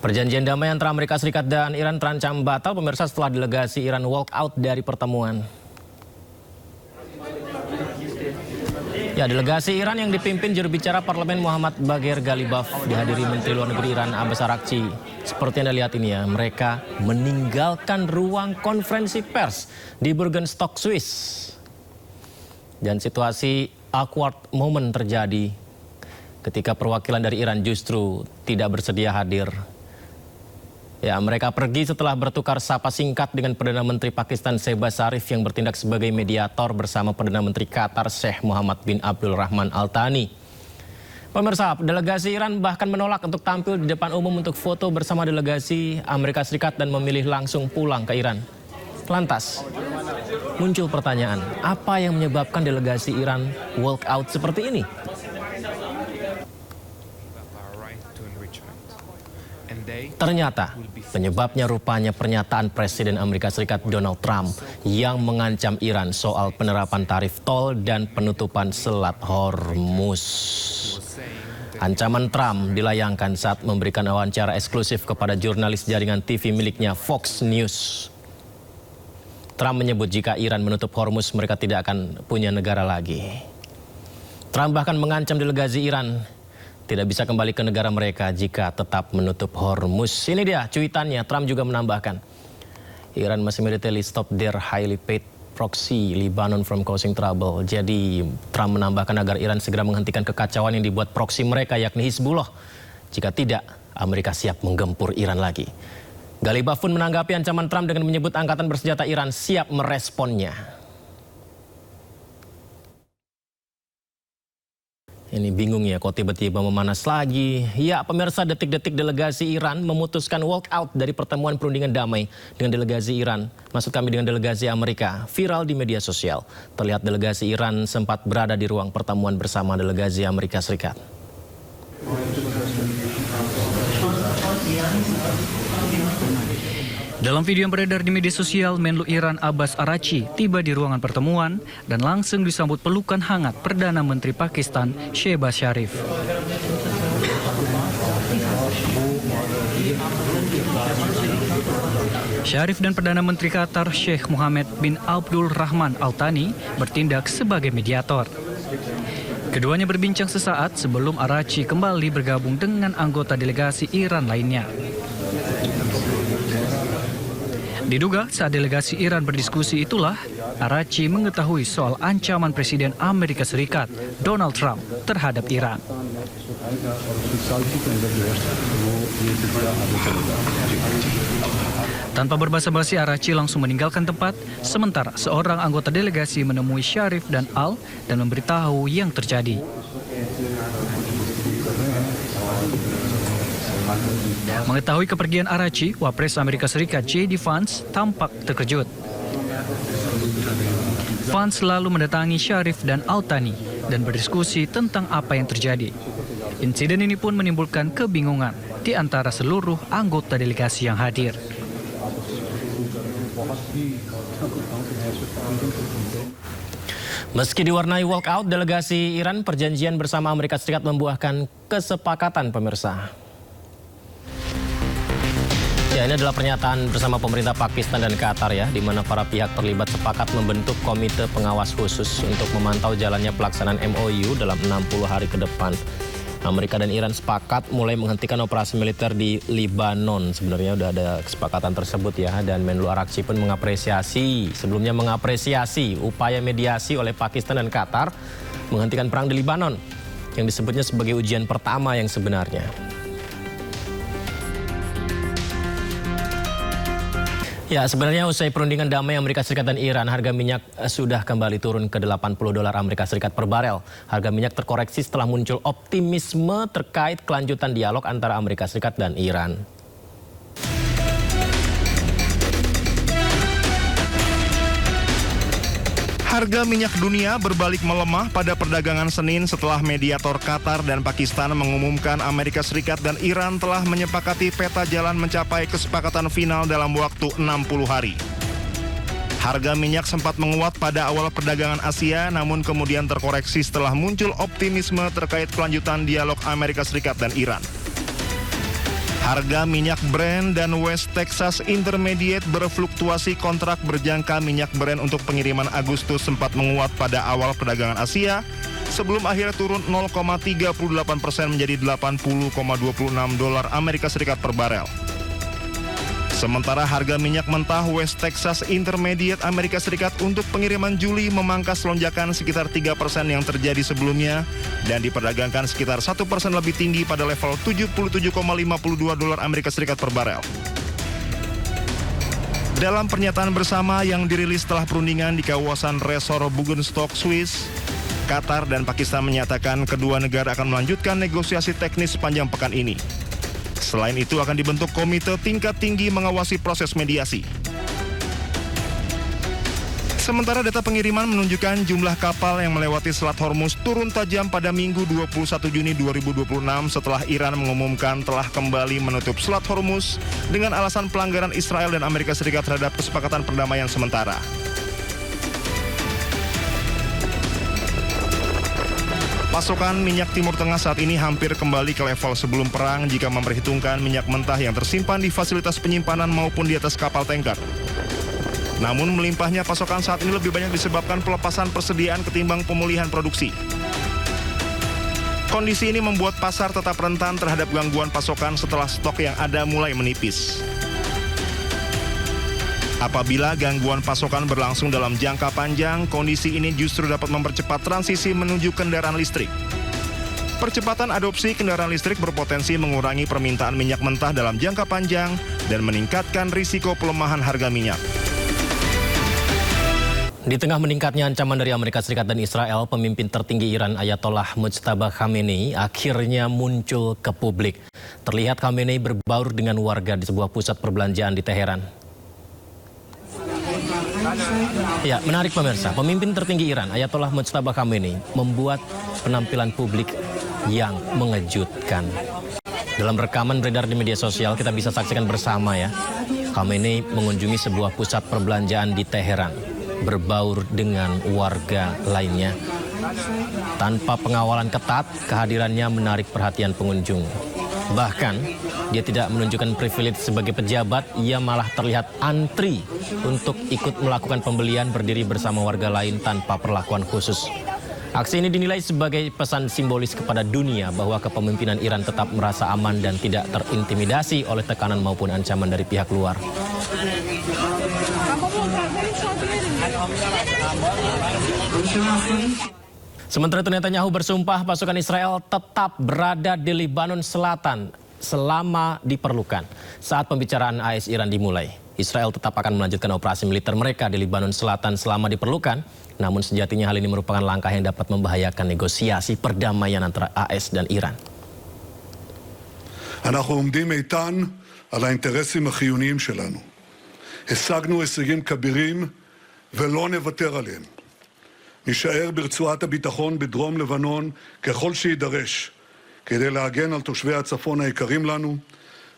Perjanjian damai antara Amerika Serikat dan Iran terancam batal pemirsa setelah delegasi Iran walk out dari pertemuan. Ya, delegasi Iran yang dipimpin juru bicara parlemen Muhammad Bagher Ghalibaf dihadiri Menteri Luar Negeri Iran Abbas Araghchi. Seperti Anda lihat ini ya, mereka meninggalkan ruang konferensi pers di Bergenstock, Swiss. Dan situasi awkward moment terjadi ketika perwakilan dari Iran justru tidak bersedia hadir. Ya, mereka pergi setelah bertukar sapa singkat dengan Perdana Menteri Pakistan Shehbaz Sharif yang bertindak sebagai mediator bersama Perdana Menteri Qatar Sheikh Mohammed bin Abdul Rahman Al Thani. Pemirsa, delegasi Iran bahkan menolak untuk tampil di depan umum untuk foto bersama delegasi Amerika Serikat dan memilih langsung pulang ke Iran. Lantas, muncul pertanyaan, apa yang menyebabkan delegasi Iran walk out seperti ini? Ternyata penyebabnya rupanya pernyataan Presiden Amerika Serikat Donald Trump yang mengancam Iran soal penerapan tarif tol dan penutupan Selat Hormuz. Ancaman Trump dilayangkan saat memberikan wawancara eksklusif kepada jurnalis jaringan TV miliknya Fox News. Trump menyebut jika Iran menutup Hormuz mereka tidak akan punya negara lagi. Trump bahkan mengancam delegasi Iran tidak bisa kembali ke negara mereka jika tetap menutup Hormuz. Ini dia cuitannya. Trump juga menambahkan, Iran masih militarily stop their highly paid proxy Lebanon from causing trouble. Jadi Trump menambahkan agar Iran segera menghentikan kekacauan yang dibuat proksi mereka yakni Hizbullah. Jika tidak, Amerika siap menggempur Iran lagi. Ghalibaf pun menanggapi ancaman Trump dengan menyebut angkatan bersenjata Iran siap meresponnya. Ini bingung ya, kok tiba-tiba memanas lagi. Ya, pemirsa, detik-detik delegasi Iran memutuskan walk out dari pertemuan perundingan damai dengan delegasi Iran. Maksud kami dengan delegasi Amerika, viral di media sosial. Terlihat delegasi Iran sempat berada di ruang pertemuan bersama delegasi Amerika Serikat. Dalam video yang beredar di media sosial, Menlu Iran Abbas Araghchi tiba di ruangan pertemuan dan langsung disambut pelukan hangat Perdana Menteri Pakistan Shehbaz Sharif. Sharif dan Perdana Menteri Qatar Sheikh Mohammed bin Abdul Rahman Al Thani bertindak sebagai mediator. Keduanya berbincang sesaat sebelum Araghchi kembali bergabung dengan anggota delegasi Iran lainnya. Diduga saat delegasi Iran berdiskusi itulah, Araghchi mengetahui soal ancaman Presiden Amerika Serikat Donald Trump terhadap Iran. Tanpa berbasa-basi, Araghchi langsung meninggalkan tempat, sementara seorang anggota delegasi menemui Sharif dan Al dan memberitahu yang terjadi. Mengetahui kepergian Araghchi, Wapres Amerika Serikat J.D. Vance tampak terkejut. Vance lalu mendatangi Sharif dan Al Thani dan berdiskusi tentang apa yang terjadi. Insiden ini pun menimbulkan kebingungan di antara seluruh anggota delegasi yang hadir. Meski diwarnai walkout delegasi Iran, perjanjian bersama Amerika Serikat membuahkan kesepakatan, pemirsa. Ya, ini adalah pernyataan bersama pemerintah Pakistan dan Qatar ya, di mana para pihak terlibat sepakat membentuk komite pengawas khusus untuk memantau jalannya pelaksanaan MOU dalam 60 hari ke depan. Amerika dan Iran sepakat mulai menghentikan operasi militer di Lebanon. Sebenarnya sudah ada kesepakatan tersebut ya, dan Menlu Araghchi pun sebelumnya mengapresiasi upaya mediasi oleh Pakistan dan Qatar menghentikan perang di Lebanon, yang disebutnya sebagai ujian pertama yang sebenarnya. Ya, sebenarnya usai perundingan damai Amerika Serikat dan Iran, harga minyak sudah kembali turun ke $80 Amerika Serikat per barel. Harga minyak terkoreksi setelah muncul optimisme terkait kelanjutan dialog antara Amerika Serikat dan Iran. Harga minyak dunia berbalik melemah pada perdagangan Senin setelah mediator Qatar dan Pakistan mengumumkan Amerika Serikat dan Iran telah menyepakati peta jalan mencapai kesepakatan final dalam waktu 60 hari. Harga minyak sempat menguat pada awal perdagangan Asia, namun kemudian terkoreksi setelah muncul optimisme terkait kelanjutan dialog Amerika Serikat dan Iran. Harga minyak Brent dan West Texas Intermediate berfluktuasi. Kontrak berjangka minyak Brent untuk pengiriman Agustus sempat menguat pada awal perdagangan Asia sebelum akhirnya turun 0,38% menjadi $80,26 Amerika Serikat per barel. Sementara harga minyak mentah West Texas Intermediate Amerika Serikat untuk pengiriman Juli memangkas lonjakan sekitar 3% yang terjadi sebelumnya dan diperdagangkan sekitar 1% lebih tinggi pada level $77,52 Amerika Serikat per barel. Dalam pernyataan bersama yang dirilis setelah perundingan di kawasan Resor Bugenstock, Swiss, Qatar dan Pakistan menyatakan kedua negara akan melanjutkan negosiasi teknis sepanjang pekan ini. Selain itu akan dibentuk komite tingkat tinggi mengawasi proses mediasi. Sementara data pengiriman menunjukkan jumlah kapal yang melewati Selat Hormuz turun tajam pada Minggu 21 Juni 2026 setelah Iran mengumumkan telah kembali menutup Selat Hormuz dengan alasan pelanggaran Israel dan Amerika Serikat terhadap kesepakatan perdamaian sementara. Pasokan minyak Timur Tengah saat ini hampir kembali ke level sebelum perang jika memperhitungkan minyak mentah yang tersimpan di fasilitas penyimpanan maupun di atas kapal tanker. Namun melimpahnya pasokan saat ini lebih banyak disebabkan pelepasan persediaan ketimbang pemulihan produksi. Kondisi ini membuat pasar tetap rentan terhadap gangguan pasokan setelah stok yang ada mulai menipis. Apabila gangguan pasokan berlangsung dalam jangka panjang, kondisi ini justru dapat mempercepat transisi menuju kendaraan listrik. Percepatan adopsi kendaraan listrik berpotensi mengurangi permintaan minyak mentah dalam jangka panjang dan meningkatkan risiko pelemahan harga minyak. Di tengah meningkatnya ancaman dari Amerika Serikat dan Israel, pemimpin tertinggi Iran Ayatollah Mujtaba Khamenei akhirnya muncul ke publik. Terlihat Khamenei berbaur dengan warga di sebuah pusat perbelanjaan di Teheran. Ya, menarik pemirsa, pemimpin tertinggi Iran Ayatollah Mujtaba Khamenei membuat penampilan publik yang mengejutkan. Dalam rekaman beredar di media sosial kita bisa saksikan bersama ya. Khamenei mengunjungi sebuah pusat perbelanjaan di Teheran, berbaur dengan warga lainnya. Tanpa pengawalan ketat, kehadirannya menarik perhatian pengunjung. Bahkan, dia tidak menunjukkan privilege sebagai pejabat, ia malah terlihat antri untuk ikut melakukan pembelian berdiri bersama warga lain tanpa perlakuan khusus. Aksi ini dinilai sebagai pesan simbolis kepada dunia bahwa kepemimpinan Iran tetap merasa aman dan tidak terintimidasi oleh tekanan maupun ancaman dari pihak luar. Sementara itu Netanyahu bersumpah pasukan Israel tetap berada di Lebanon Selatan selama diperlukan. Saat pembicaraan AS Iran dimulai, Israel tetap akan melanjutkan operasi militer mereka di Lebanon Selatan selama diperlukan. Namun sejatinya hal ini merupakan langkah yang dapat membahayakan negosiasi perdamaian antara AS dan Iran. אנחנו עומדים איתן על האינטרסים החיוניים שלנו. השגנו הישגים כבירים ולא נוותר עליהם. נשאר ברצועת הביטחון בדרום לבנון ככל שידרש, כדי להגן על תושבי הצפון היקרים לנו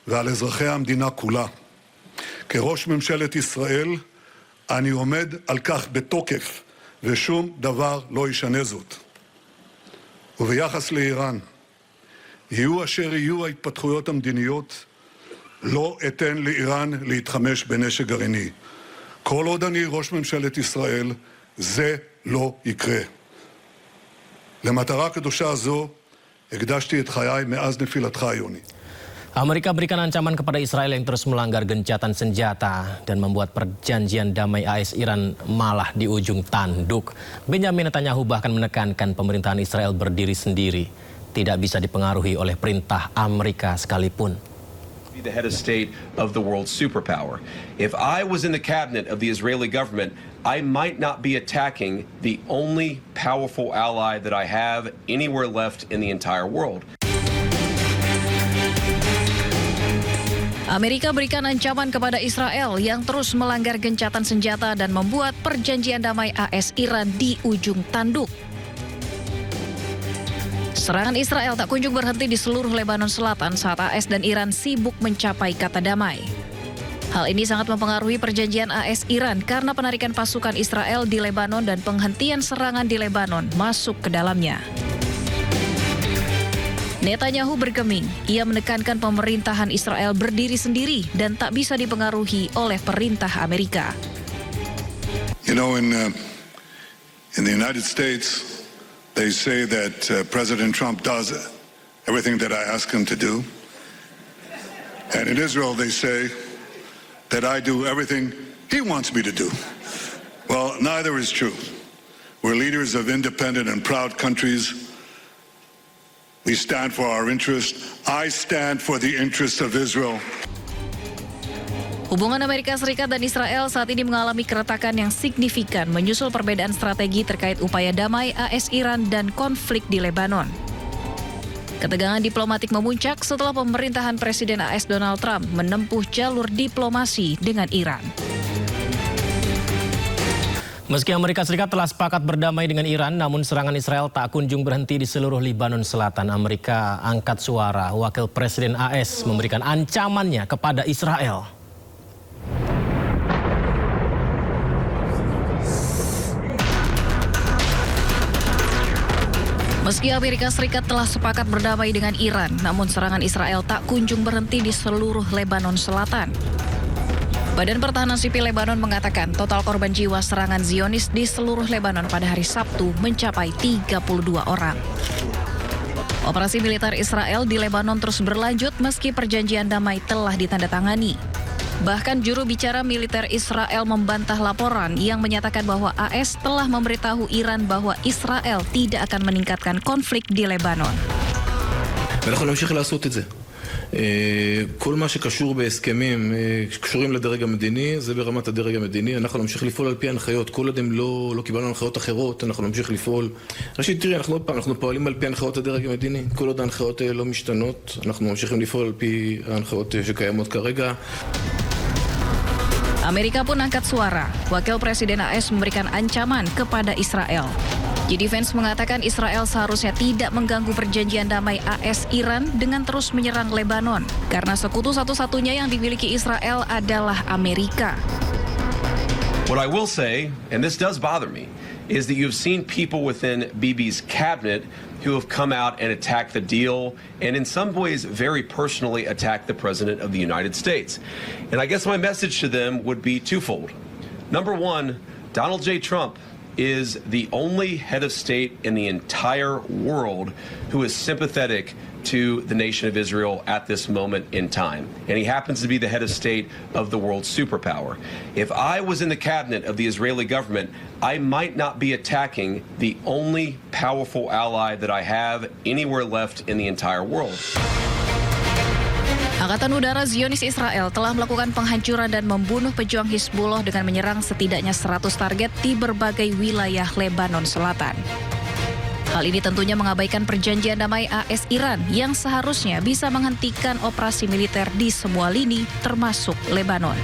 ועל אזרחי המדינה כולה. כראש ממשלת ישראל אני עומד על כך בתוקף, ושום דבר לא ישנה זאת. וביחס לאיראן, יהיו אשר יהיו ההתפתחויות המדיניות, לא אתן לאיראן להתחמש בנשק גרעיני. כל עוד אני ראש ממשלת ישראל, זה לא יקרה. למטרה קדושה זו הקדשתי את חיי מאז נפילתך, יוני. Amerika berikan ancaman kepada Israel yang terus melanggar gencatan senjata dan membuat perjanjian damai AS Iran malah di ujung tanduk. Benjamin Netanyahu bahkan menekankan pemerintahan Israel berdiri sendiri, tidak bisa dipengaruhi oleh perintah Amerika sekalipun. The head of state of the world superpower. If I was in the cabinet of the Israeli government, I might not be attacking the only powerful ally that I have anywhere left in the entire world. Amerika berikan ancaman kepada Israel yang terus melanggar gencatan senjata dan membuat perjanjian damai AS Iran di ujung tanduk. Serangan Israel tak kunjung berhenti di seluruh Lebanon Selatan saat AS dan Iran sibuk mencapai kata damai. Hal ini sangat mempengaruhi perjanjian AS Iran karena penarikan pasukan Israel di Lebanon dan penghentian serangan di Lebanon masuk ke dalamnya. Netanyahu bergeming. Ia menekankan pemerintahan Israel berdiri sendiri dan tak bisa dipengaruhi oleh perintah Amerika. You know, in the United States, they say that President Trump does everything that I ask him to do. And in Israel, they say that I do everything he wants me to do. Well, neither is true. We're leaders of independent and proud countries. We stand for our interest. I stand for the interests of Israel. Hubungan Amerika Serikat dan Israel saat ini mengalami keretakan yang signifikan menyusul perbedaan strategi terkait upaya damai AS Iran dan konflik di Lebanon. Ketegangan diplomatik memuncak setelah pemerintahan Presiden AS Donald Trump menempuh jalur diplomasi dengan Iran. Meski Amerika Serikat telah sepakat berdamai dengan Iran, namun serangan Israel tak kunjung berhenti di seluruh Lebanon Selatan. Amerika angkat suara, Wakil Presiden AS memberikan ancamannya kepada Israel. Meski Amerika Serikat telah sepakat berdamai dengan Iran, namun serangan Israel tak kunjung berhenti di seluruh Lebanon Selatan. Badan Pertahanan Sipil Lebanon mengatakan total korban jiwa serangan Zionis di seluruh Lebanon pada hari Sabtu mencapai 32 orang. Operasi militer Israel di Lebanon terus berlanjut meski perjanjian damai telah ditandatangani. Bahkan juru bicara militer Israel membantah laporan yang menyatakan bahwa AS telah memberitahu Iran bahwa Israel tidak akan meningkatkan konflik di Lebanon. כל מה שקשור בהסכמים שקשורים לדרג המדיני, זה ברמת הדרג המדיני. אנחנו נמשיך לפעול על פי הנחיות. כל עוד הם לא קיבלנו הנחיות אחרות, אנחנו נמשיך לפעול. ראשית, תראי, אנחנו פועלים על פי הנחיות הדרג המדיני. כל עוד ההנחיות האלה לא משתנות, אנחנו ממשיכים לפעול על פי ההנחיות שקיימות כרגע. Amerika pun angkat suara. Wakil Presiden AS memberikan ancaman kepada Israel. JD Vance mengatakan Israel seharusnya tidak mengganggu perjanjian damai AS Iran dengan terus menyerang Lebanon, karena sekutu satu-satunya yang dimiliki Israel adalah Amerika. What I will say, and this does bother me, is that you've seen people within Bibi's cabinet who have come out and attacked the deal and in some ways very personally attacked the President of the United States. And I guess my message to them would be twofold. Number one, Donald J. Trump is the only head of state in the entire world who is sympathetic to the nation of Israel at this moment in time. And he happens to be the head of state of the world superpower. If I was in the cabinet of the Israeli government, I might not be attacking the only powerful ally that I have anywhere left in the entire world. Angkatan Udara Zionis Israel telah melakukan penghancuran dan membunuh pejuang Hizbullah dengan menyerang setidaknya 100 target di berbagai wilayah Lebanon Selatan. Hal ini tentunya mengabaikan perjanjian damai AS Iran yang seharusnya bisa menghentikan operasi militer di semua lini termasuk Lebanon.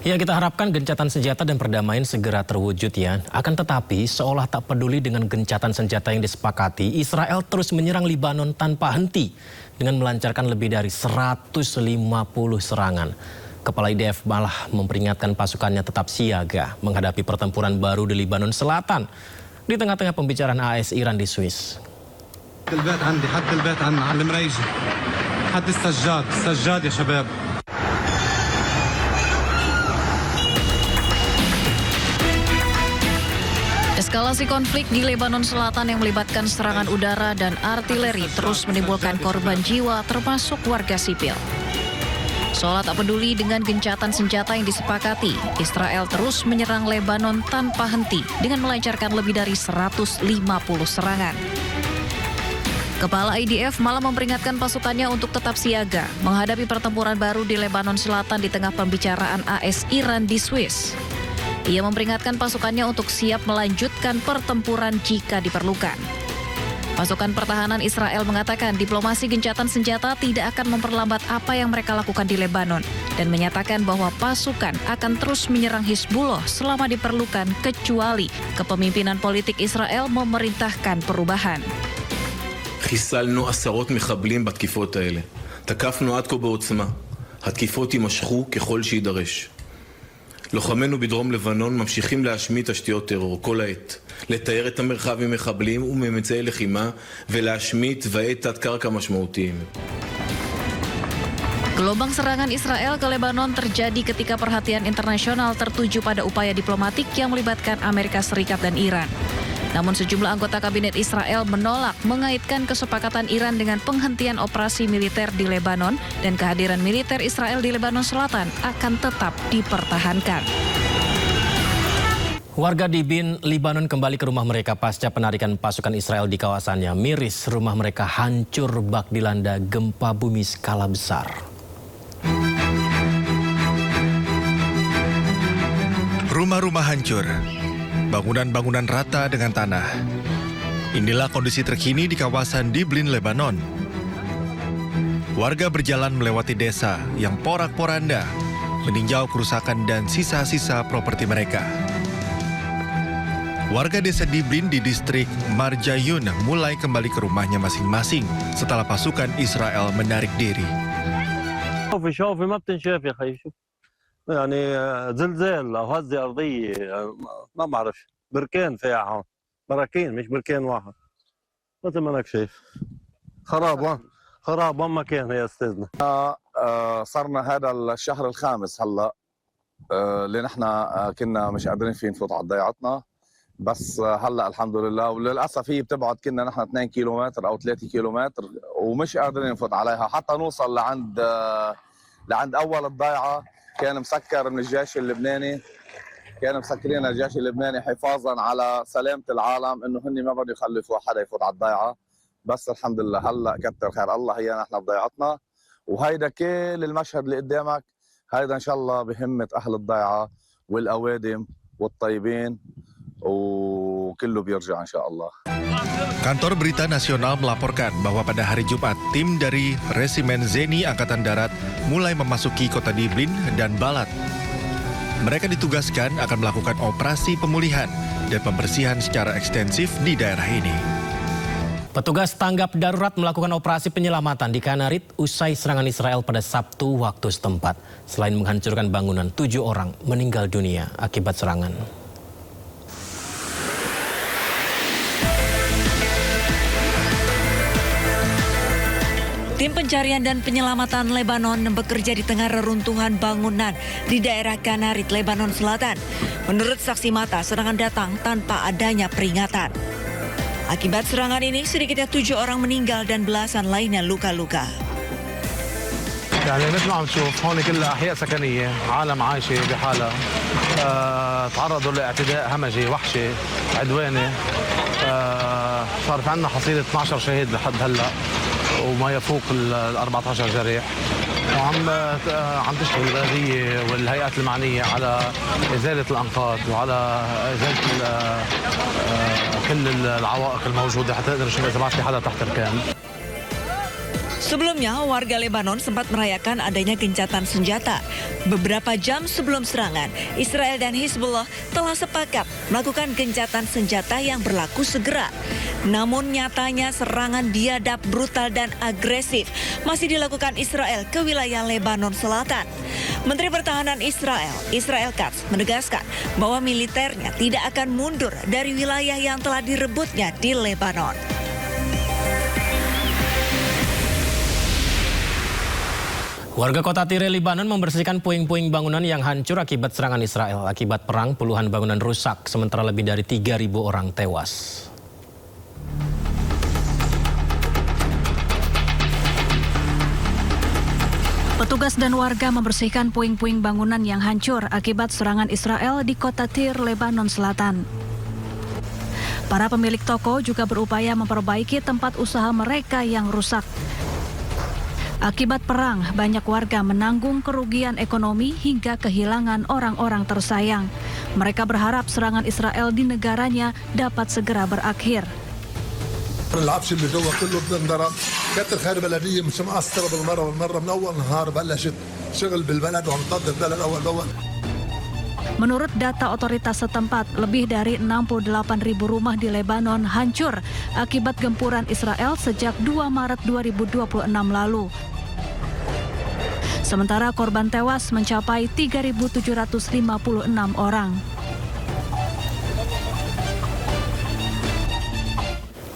Ya, kita harapkan gencatan senjata dan perdamaian segera terwujud ya. Akan tetapi, seolah tak peduli dengan gencatan senjata yang disepakati, Israel terus menyerang Lebanon tanpa henti dengan melancarkan lebih dari 150 serangan. Kepala IDF malah memperingatkan pasukannya tetap siaga menghadapi pertempuran baru di Lebanon Selatan di tengah-tengah pembicaraan AS Iran di Swiss. Eskalasi konflik di Lebanon Selatan yang melibatkan serangan udara dan artileri terus menimbulkan korban jiwa termasuk warga sipil. Seolah tak peduli dengan gencatan senjata yang disepakati, Israel terus menyerang Lebanon tanpa henti dengan melancarkan lebih dari 150 serangan. Kepala IDF malah memperingatkan pasukannya untuk tetap siaga menghadapi pertempuran baru di Lebanon Selatan di tengah pembicaraan AS Iran di Swiss. Ia memperingatkan pasukannya untuk siap melanjutkan pertempuran jika diperlukan. Pasukan pertahanan Israel mengatakan diplomasi gencatan senjata tidak akan memperlambat apa yang mereka lakukan di Lebanon dan menyatakan bahwa pasukan akan terus menyerang Hizbullah selama diperlukan kecuali kepemimpinan politik Israel memerintahkan perubahan. חיסלנו עשרות מחבלים בתקיפות האלה. תקפנו עד כה בעוצמה. התקיפות יימשכו ככל שידרש. לוחמינו בדרום לבנון ממשיכים להשמיד תשתיות טרור כל העת, לתאר את המרחב ממחבלים וממצאי לחימה ולהשמיד תוואי תת-קרקע משמעותיים. Gelombang serangan Israel ke Lebanon terjadi ketika perhatian internasional tertuju pada upaya diplomatik yang melibatkan Amerika Serikat dan Iran. Namun sejumlah anggota kabinet Israel menolak mengaitkan kesepakatan Iran dengan penghentian operasi militer di Lebanon dan kehadiran militer Israel di Lebanon Selatan akan tetap dipertahankan. Warga di Bin, Lebanon kembali ke rumah mereka pasca penarikan pasukan Israel di kawasannya. Miris, rumah mereka hancur bak dilanda gempa bumi skala besar. Rumah-rumah hancur, bangunan-bangunan rata dengan tanah. Inilah kondisi terkini di kawasan Diblin, Lebanon. Warga berjalan melewati desa yang porak-poranda, meninjau kerusakan dan sisa-sisa properti mereka. Warga desa Diblin di distrik Marjayun mulai kembali ke rumahnya masing-masing setelah pasukan Israel menarik diri. شوفي ما بتنشاف يا خي. شوف يعني زلزال او هزه ارضيه ما بعرف بركان فيها هون براكين مش بركان واحد مثل ما انك شايف خراب وين ما كان يا استاذنا. صرنا هذا الشهر الخامس هلا اللي نحن كنا مش قادرين فيه نفوت على ضيعتنا بس هلا الحمد لله وللاسف هي بتبعد كنا نحن 2 كيلومتر او 3 كيلومتر ومش قادرين نفوت عليها حتى نوصل لعند اول الضيعه. كان مسكر من الجيش اللبناني كانوا مسكرين الجيش اللبناني حفاظا على سلامه العالم انه هن ما بدهم يخلفوا حدا يفوت على الضيعه بس الحمد لله هلا كتر خير الله هي نحن بضيعتنا وهيدا كل المشهد اللي قدامك هيدا ان شاء الله بهمه اهل الضيعه والاوادم والطيبين وكله بيرجع ان شاء الله. Kantor Berita Nasional melaporkan bahwa pada hari Jumat, tim dari Resimen Zeni Angkatan Darat mulai memasuki kota Diblin dan Balat. Mereka ditugaskan akan melakukan operasi pemulihan dan pembersihan secara ekstensif di daerah ini. Petugas tanggap darurat melakukan operasi penyelamatan di Kanarit usai serangan Israel pada Sabtu waktu setempat. Selain menghancurkan bangunan, 7 orang meninggal dunia akibat serangan. Tim pencarian dan penyelamatan Lebanon bekerja di tengah reruntuhan bangunan di daerah Kanarit, Lebanon Selatan. Menurut saksi mata, serangan datang tanpa adanya peringatan. Akibat serangan ini, sedikitnya 7 orang meninggal dan belasan lainnya luka-luka. يعني مثل ما عم تشوف هون كلها احياء سكنيه، عالم عايشه بحالها، تعرضوا لاعتداء همجي وحشي عدواني، صار في عندنا حصيله 12 شهيد لحد هلا وما يفوق ال 14 جريح، وعم تشتغل البلديه والهيئات المعنيه على ازاله الانقاض وعلى ازاله كل العوائق الموجوده حتى نقدر نشوف اذا ما في حدا تحت الكام. Sebelumnya, warga Lebanon sempat merayakan adanya gencatan senjata. Beberapa jam sebelum serangan, Israel dan Hizbullah telah sepakat melakukan gencatan senjata yang berlaku segera. Namun nyatanya serangan biadab, brutal dan agresif masih dilakukan Israel ke wilayah Lebanon Selatan. Menteri Pertahanan Israel, Israel Katz, menegaskan bahwa militernya tidak akan mundur dari wilayah yang telah direbutnya di Lebanon. Warga kota Tire, Lebanon membersihkan puing-puing bangunan yang hancur akibat serangan Israel. Akibat perang, puluhan bangunan rusak, sementara lebih dari 3.000 orang tewas. Petugas dan warga membersihkan puing-puing bangunan yang hancur akibat serangan Israel di kota Tire, Lebanon Selatan. Para pemilik toko juga berupaya memperbaiki tempat usaha mereka yang rusak. Akibat perang, banyak warga menanggung kerugian ekonomi hingga kehilangan orang-orang tersayang. Mereka berharap serangan Israel di negaranya dapat segera berakhir. العفش اللي جوا كله بتنضرب كتر خير بلديه مش مقصره بالمره من اول نهار بلشت شغل بالبلد وعم تنظف البلد اول باول. Menurut data otoritas setempat, lebih dari 68.000 rumah di Lebanon hancur akibat gempuran Israel sejak 2 Maret 2026 lalu. Sementara korban tewas mencapai 3.756 orang.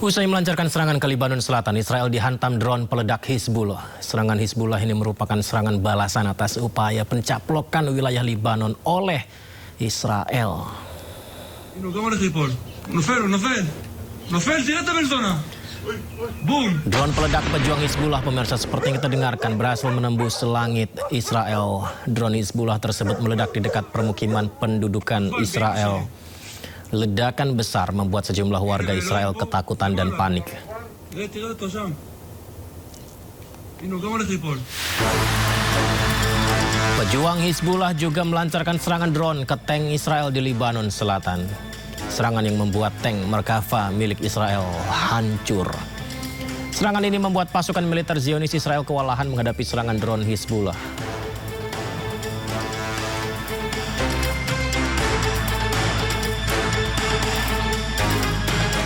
Usai melancarkan serangan ke Lebanon Selatan, Israel dihantam drone peledak Hizbullah. Serangan Hizbullah ini merupakan serangan balasan atas upaya pencaplokan wilayah Lebanon oleh Israel. Drone peledak pejuang Hizbullah, pemirsa, seperti yang kita dengarkan, berhasil menembus langit Israel. Drone Hizbullah tersebut meledak di dekat permukiman pendudukan Israel. Ledakan besar membuat sejumlah warga Israel ketakutan dan panik. Pejuang Hizbullah juga melancarkan serangan drone ke tank Israel di Lebanon Selatan. Serangan yang membuat tank Merkava milik Israel hancur. Serangan ini membuat pasukan militer Zionis Israel kewalahan menghadapi serangan drone Hizbullah.